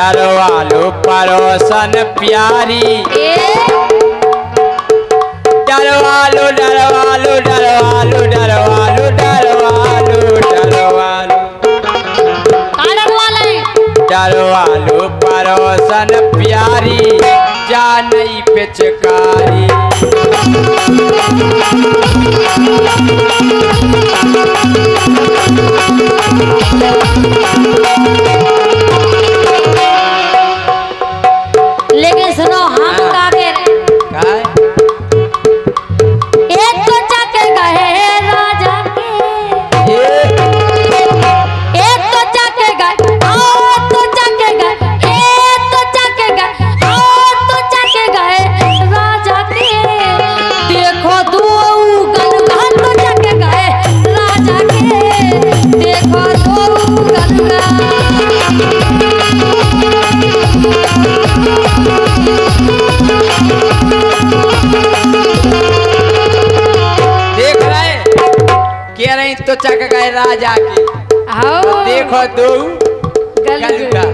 डरवालो परोसन प्यारी, डरवालो डरवालो डरवालो डरवालो डरवालो डरवालो डरवालो परोसन प्यारी, जा नहीं पिचकारी। लेकिन सुनो हम काके एक तो जाके गए राजा के, एक तो जाके गए और तो जाके गए, एक तो जाके गए और तो जाके गए राजा के। देखो दो गंगा तो जाके गए राजा के, देखो दो गंगा। देख रहे कह रही तो चक गए राजा की, तो देखो दो गलगा।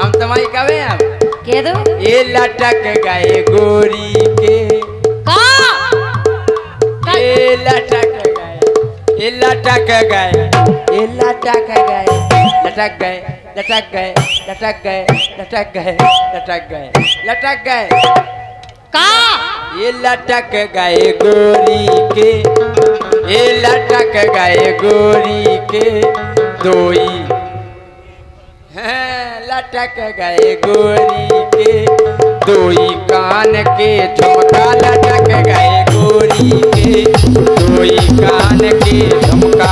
हम तुम्हारी कवे हम कह दो ये लटक गए गोरी के, ये लटक गए, ये लटक गए, ये लटक गए, लटक गए लटक गए लटक गए लटक गए लटक गए लटक गए ये लटक गए गोरी के, ये लटक गए गोरी के दोई हैं, लटक गए गोरी के दोई कान के झुमका, लटक गए गोरी के दोई कान के झुमका।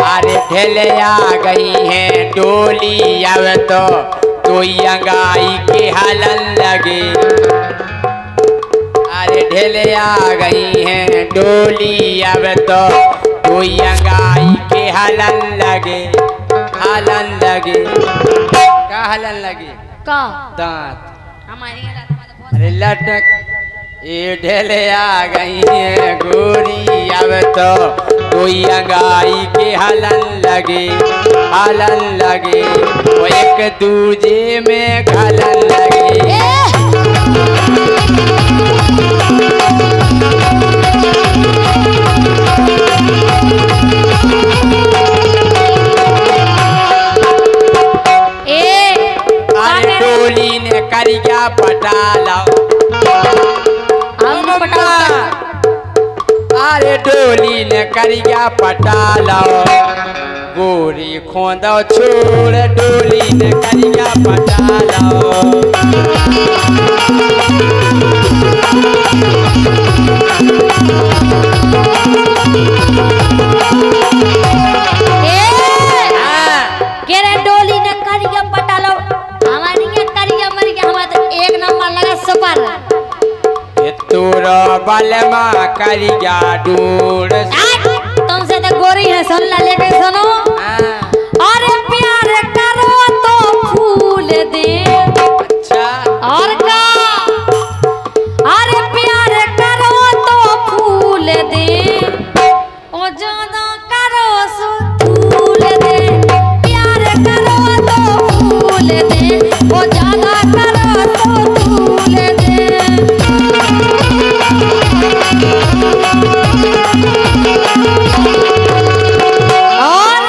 अरे ढेले आ गई हैं डोली, अब तो कोई अंगाई के हलन लगे। अरे ढेले आ गई हैं डोली, अब तो कोई अंगाई के हलन लगे, हलन लगे। का हलन लगे? का दांत। हमारी अरे लटक ये ढेले आ गई हैं गोरी, अब तो कोई अंगाई के हलन लगे, हलन लगे, वो एक दूजे में घलन लगे। अरे टोली ने करिया पटाला, अरे डोली ने करिया पटाला, गोरी खोंदो छोड़ डोली ने करिया पटाला। डोली ने करिया पटालो, हमारी करिया मर गया, हमारा एक नंबर लगा सुपर। तोरा बलमा करिया डोर, तुमसे तो गोरी है सुन ला, लेकिन सुनो अरे प्यार करो तो फूल दे। अच्छा और का अरे प्यार करो तो फूल दे, ओ ज्यादा करो सो फूल दे, प्यार करो तो फूल दे, ओ ज्यादा करो तो फूल दे। और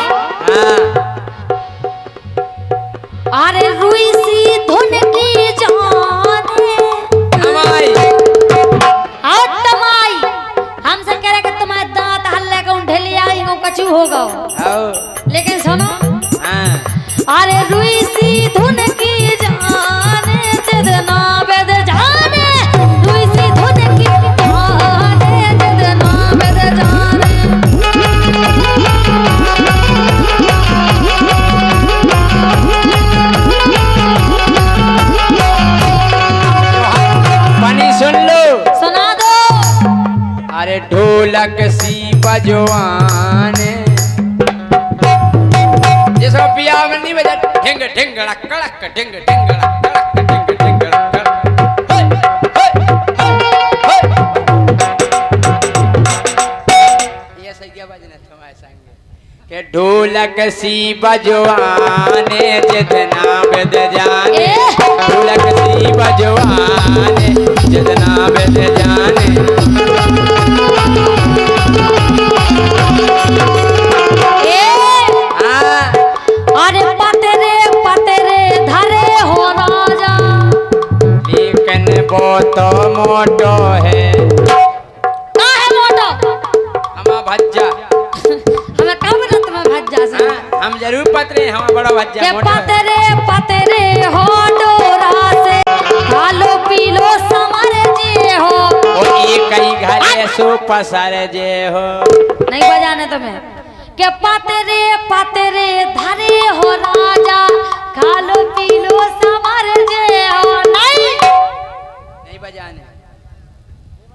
अरे रुई सी धुन की जाने तमाई, और तमाई हमसे कह रहे कि तुम्हारे दांत हल्ले का ढेली आई को कचू होगा। लेकिन सुनो अरे रुई सी धुन की जाने, जितना वेद जाने, रुई सी धुन की जाने, जितना वेद जाने। पानी सुन लो, सुना दो। अरे ढोलक सी बजवाने, जिसको पिया में नहीं बजा ढिंग ढिंगड़ा कड़क ढिंग ढिंगड़ा कड़क ढिंग ढिंगड़ा कड़क। के ढोलक सी बजवाने जितना वेद जाने, ढोलक सी बजवाने जितना वेद जाने। अरे पतरे पतरे धरे हो राजा, लेकिन वो तो मोटो है। का है मोटो? हमा भज्जा। हमें का बोला तुम्हें भज्जा से? हम जरूर पतरे, हम बड़ा भज्जा के मोटा है। पतरे पतरे हो डोरा से, खालो पीलो समर जे हो। ओ एक कई घरे सो पसर जे हो। नहीं बजाने तुम्हें। के पतरे पतरे धरे हो राजा, खालो पीलो समर जे हो। नहीं बजाने,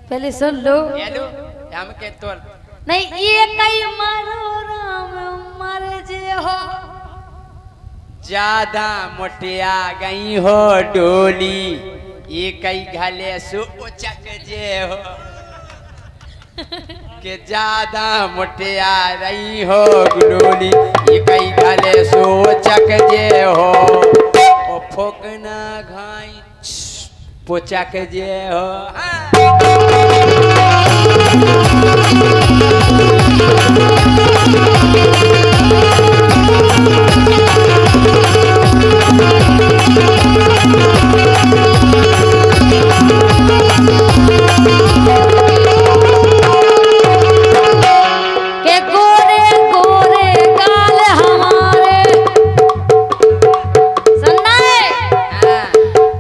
पहले सुन लो। ये लो, हम के तोर नहीं ये कई मरो राम मर जे हो। ज्यादा मोटिया गई हो डोली, ये कई घले सो उचक जे हो। के ज्यादा मोटिया रही हो डोली, ये कई घले सो उचक जे हो। ओ फोकना घाई पोचक जे हो। के गोरे गोरे गाल हमारे, सुनना है?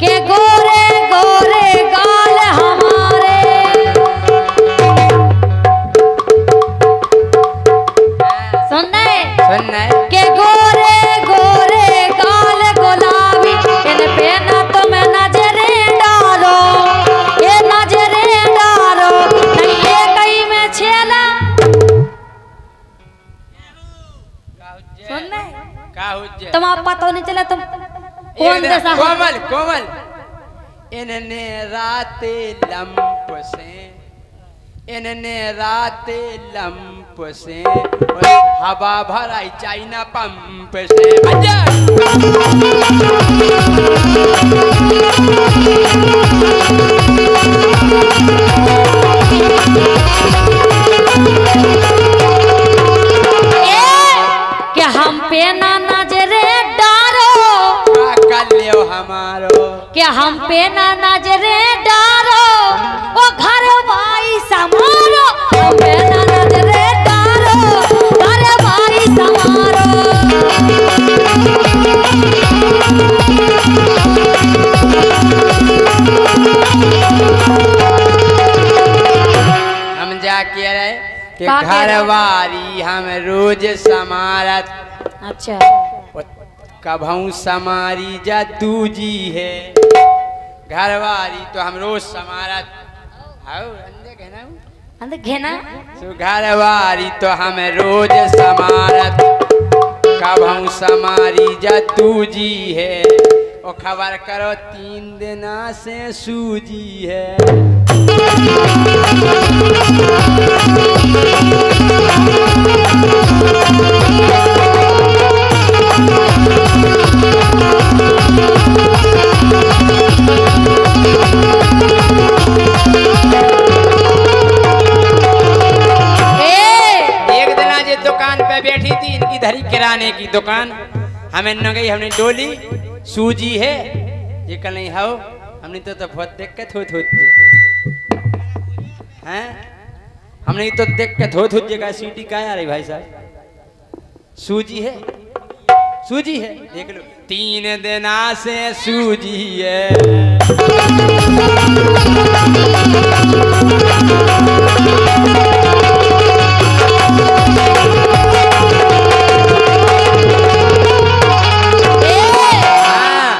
के गोरे गोरे गाल हमारे, सुनना है? के गोरे गोरे गाल गुलाबी, इन पे ना तुम नजरे डालो, ये नजरे डालो। नहीं ये कहीं में छेला, सुनना है? का हुज्जे तुम आप पता नहीं चला तुम कौन जैसा हो? कोमल कोमल इनने राते लंप से, इनने राते लंप से, हवा भराई चाइना पंप से। भज्जा कि हम पे ना नजरे डारो, कर लियो हमारो। कि हम पे ना नजरे डारो, ओ घर भाई समारो। हम पे ना नजरे डारो, घर भाई समारो। हम जाके रहे कि का कह रहे? घरवारी हम रोज समारत, अच्छा कभऊ समारी जा दूजी है। घरवारी तो हम रोज समारत, हाउ अंदे कहना हूँ। अंदर घेना सो घरवारी तो हम रोज समारत, कभऊ समारी जा दूजी है। ओ खबर करो 3 दिना से सूजी है। एक दिन आज दुकान पे बैठी थी, इनकी धरी किराने की दुकान। हमें न गई, हमने डोली सूजी है ये कल नहीं हाउ, हमने तो बहुत दिक्कत होती हैं। हमने तो दिक्कत होती का सीटी का आ रही भाई साहब। सूजी है, सूजी है, देख लो 3 दिना से सूजी है।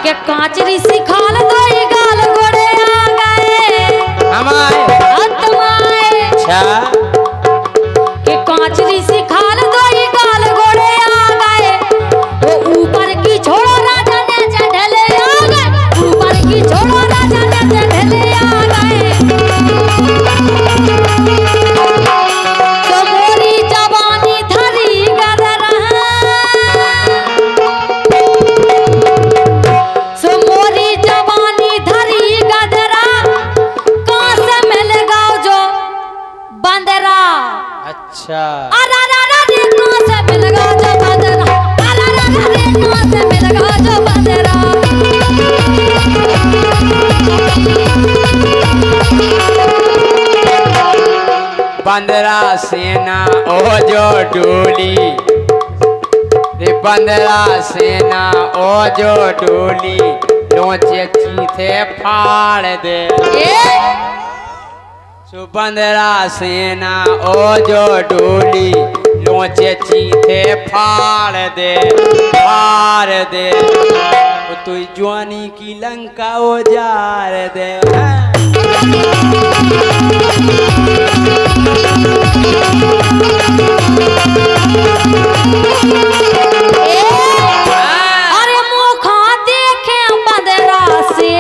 के कांचरी सिखाल दो ये गाल गोड़े आ गए हमारे तुम्हारे। अच्छा के कांचरी सिखाल दो ये गाल गोड़े आ गए। वो ऊपर की छोड़ो राजा ने चढ़ले आ गए, ऊपर की छोड़ो राजा ने चढ़ले आ गए। तो मोरी जवानी धरी गदरा बंदरा सेना ओ जो डोली, रे बंदरा सेना ओ जो डोली, लोचे चीथे फाड़ दे। सुबंदरा सेना ओ जो डोली, लोचे चीथे फाड़ दे, फाड़ दे। तू जवानी की लंका उजार दे। अरे मुखा देखे बंदरा से,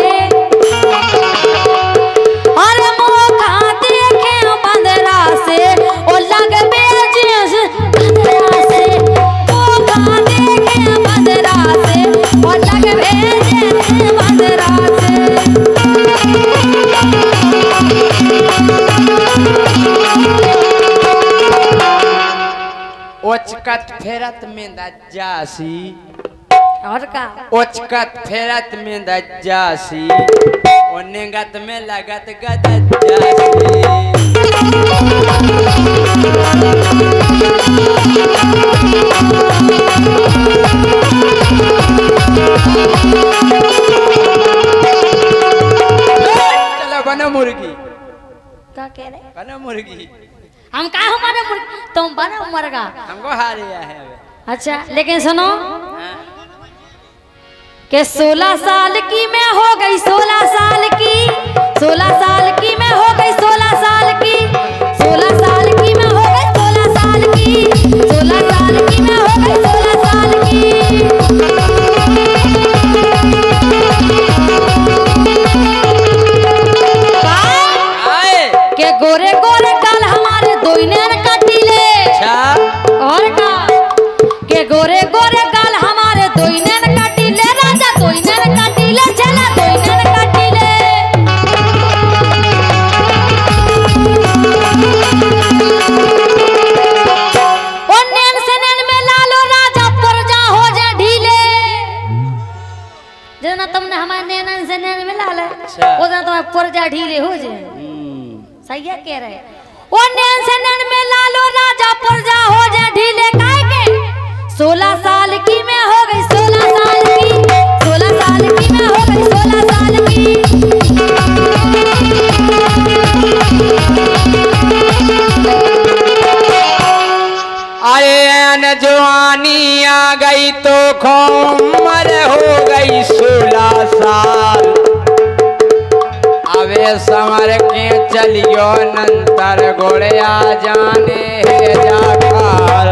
अरे मुखा देखे बंदरा से, ओ लग बेजिस बंदरा से, मुखा देखे बंदरा से, ओ लग बेजिस बंदरा से। ओचकत फेरत में दज्जासी, और का ओचकत फेरत में दज्जासी, और नेगत में लगत गदज्जासी। चलो बनो मुर्गी, का कह रहे? बनो मुर्गी। हम का हमारे तुम बनो मुर्गा, हमको हारिया है। अच्छा लेकिन सुनो हाँ। कि 16 साल की मैं हो गई, 16 साल की, 16 साल की मैं हो गई, 16 साल की, 16 साल की मैं हो गई, 16 साल की, 16 साल की मैं हो गई, 16 साल की। के गोरे गोरे गाल हमारे दोइने कटीले, और का के गोरे गोरे गाल हमारे दोइने कटीले, राजा दोइने कटीले, चला दोइने कटीले। और नैन से नैन में लालो राजा पुरजा हो जा ढीले। जना तुमने हमारे नैन से नैन में लाला, वो जना तुम्हारे पुरजा ढीले हो जाए। सही है कह रहे। ओ नैन से नैन में लालो राजा पुरजा हो जा ढीले, काहे के 16 साल की मैं हो गई, 16 साल की, 16 साल की मैं हो गई, 16 साल की। अरे अन जवानी आ गई तो उम्र हो गई 16 साल। अबे समर के चलियो नंतर गोड़िया जाने है जाकर।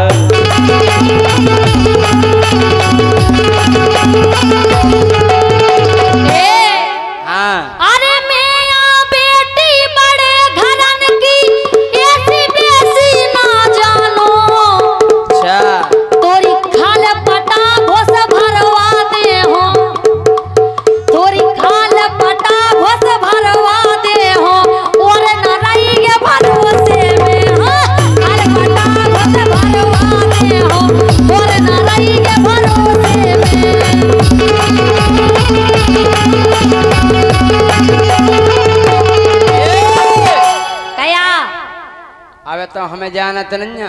हाँ। अरे मैं बेटी बड़े घरन की, ऐसी बेसी ना जानो। अच्छा। तोरी खाल पटा भोस भरवा दे हो, तोरी खाल पटा भोस भरवा दे हो, और न रही के भरोसे में। हाँ खाल पटा भोस भरवा दे हो, और न रही के भरोसे में। कया अबे तो हमें जानत नहीं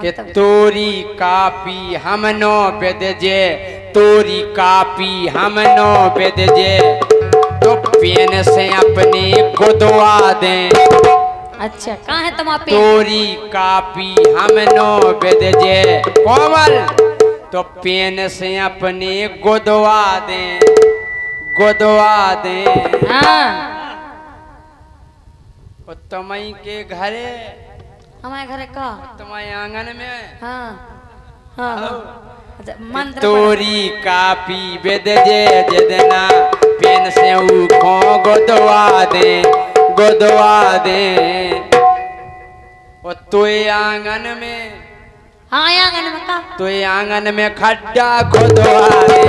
कि तोरी कापी हम नो बेद जे, तोरी कापी हम नो बेद जे, तो पेन से अपने गुदवा दें। अच्छा कहाँ है तुम्हारा पेन? तोरी कापी हम नो बेद जे कोमल, तो पेन से अपने गुदवा दें, गुदवा दें। हाँ तुम्हारी के घरे, हमारे घर का, तुम्हारे आंगन में। हाँ हाँ हाँ। अच्छा मंत्र तोरी कापी बेद जे जदना, पेन से ऊखों गुदवा दे, गुदवा दे। वो तोय आंगन में, हाँ आंगन में का, तोय आंगन में खड्डा खुदवा दे।